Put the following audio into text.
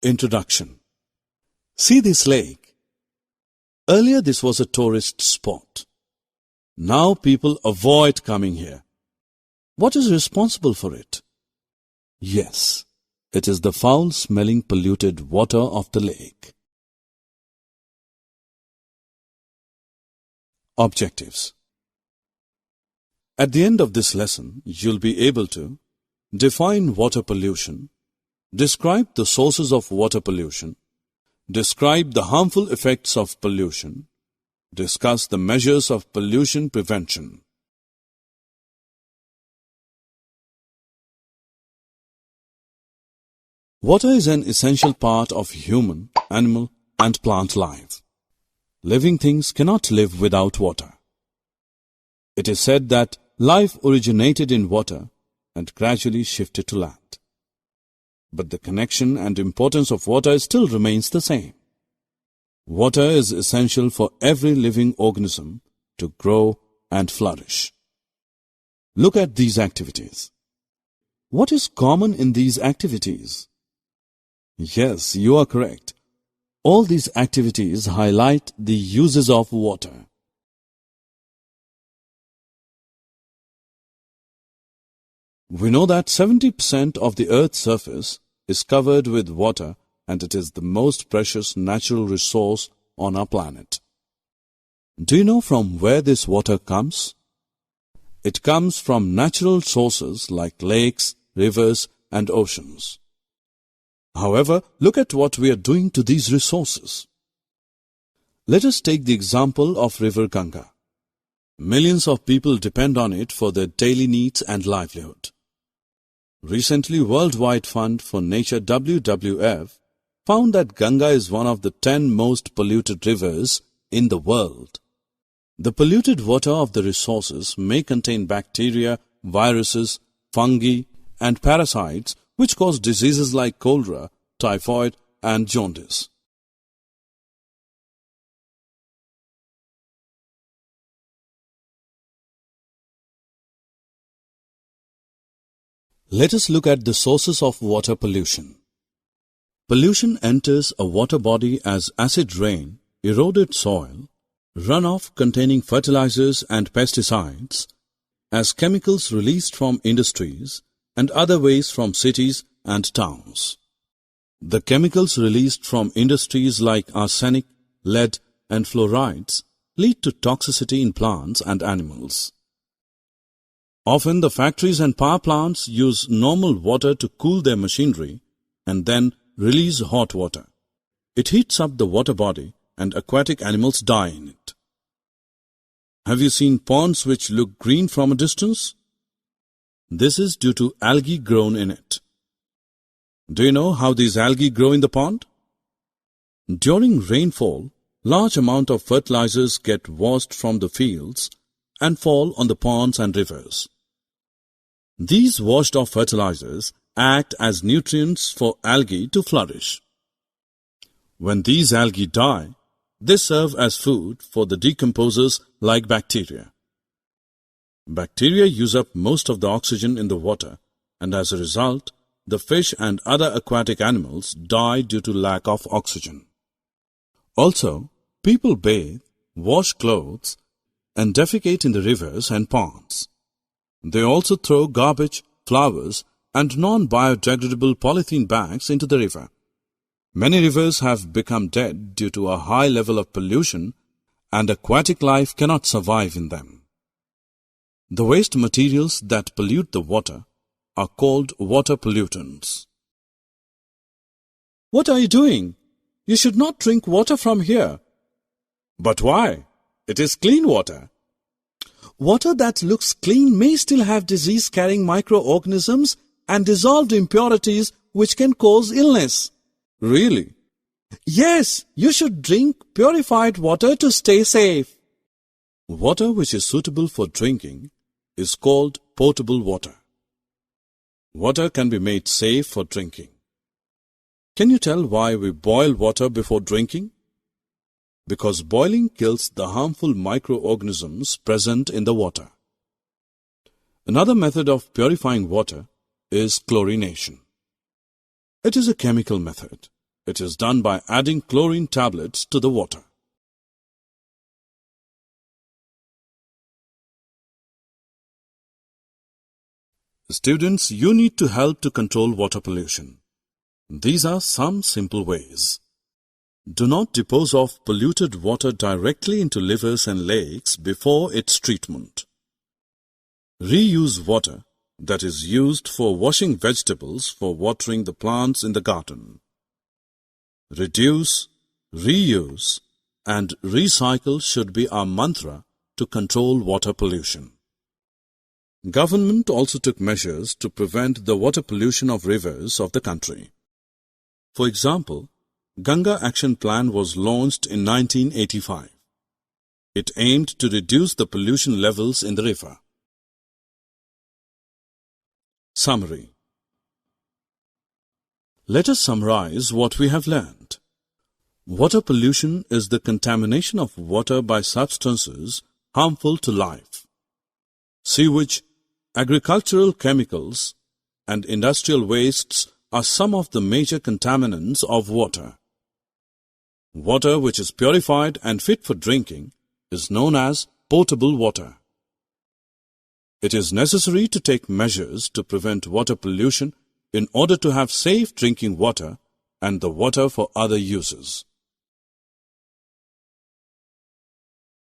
Introduction. See this lake. Earlier this was a tourist spot. Now people avoid coming here. What is responsible for it? Yes, it is the foul-smelling polluted water of the lake. Objectives. At the end of this lesson, you'll be able to define water pollution, describe the sources of water pollution, describe the harmful effects of pollution, discuss the measures of pollution prevention. Water is an essential part of human, animal, and plant life. Living things cannot live without water. It is said that life originated in water and gradually shifted to land. But the connection and importance of water still remains the same. Water is essential for every living organism to grow and flourish. Look at these activities. What is common in these activities? Yes, you are correct. All these activities highlight the uses of water. We know that 70% of the Earth's surface is covered with water, and it is the most precious natural resource on our planet. Do you know from where this water comes? It comes from natural sources like lakes, rivers, and oceans. However, look at what we are doing to these resources. Let us take the example of River Ganga. Millions of people depend on it for their daily needs and livelihood. Recently, Worldwide Fund for Nature WWF found that Ganga is one of the 10 most polluted rivers in the world. The polluted water of the resources may contain bacteria, viruses, fungi, and parasites which cause diseases like cholera, typhoid, and jaundice. Let us look at the sources of water pollution. Pollution enters a water body as acid rain, eroded soil, runoff containing fertilizers and pesticides, as chemicals released from industries, and other waste from cities and towns. The chemicals released from industries like arsenic, lead, and fluorides lead to toxicity in plants and animals. Often the factories and power plants use normal water to cool their machinery and then release hot water. It heats up the water body and aquatic animals die in it. Have you seen ponds which look green from a distance? This is due to algae grown in it. Do you know how these algae grow in the pond? During rainfall, large amount of fertilizers get washed from the fields and fall on the ponds and rivers. These washed-off fertilizers act as nutrients for algae to flourish. When these algae die, they serve as food for the decomposers like bacteria. Bacteria use up most of the oxygen in the water, and as a result, the fish and other aquatic animals die due to lack of oxygen. Also, people bathe, wash clothes, and defecate in the rivers and ponds. They also throw garbage, flowers, and non-biodegradable polythene bags into the river. Many rivers have become dead due to a high level of pollution, and aquatic life cannot survive in them. The waste materials that pollute the water are called water pollutants. What are you doing? You should not drink water from here. But why? It is clean water. Water that looks clean may still have disease-carrying microorganisms and dissolved impurities which can cause illness. Really? Yes, you should drink purified water to stay safe. Water which is suitable for drinking is called potable water. Water can be made safe for drinking. Can you tell why we boil water before drinking? Because boiling kills the harmful microorganisms present in the water. Another method of purifying water is chlorination. It is a chemical method It is done by adding chlorine tablets to the water. Students, you need to help to control water pollution. These are some simple ways. Do not dispose of polluted water directly into rivers and lakes before its treatment. Reuse water that is used for washing vegetables for watering the plants in the garden. Reduce, reuse, and recycle should be our mantra to control water pollution. Government also took measures to prevent the water pollution of rivers of the country. For example, Ganga Action Plan was launched in 1985. It aimed to reduce the pollution levels in the river. Summary. Let us summarize what we have learned. Water pollution is the contamination of water by substances harmful to life. Sewage, agricultural chemicals, and industrial wastes are some of the major contaminants of water. Water which is purified and fit for drinking is known as potable water. It is necessary to take measures to prevent water pollution in order to have safe drinking water and the water for other uses.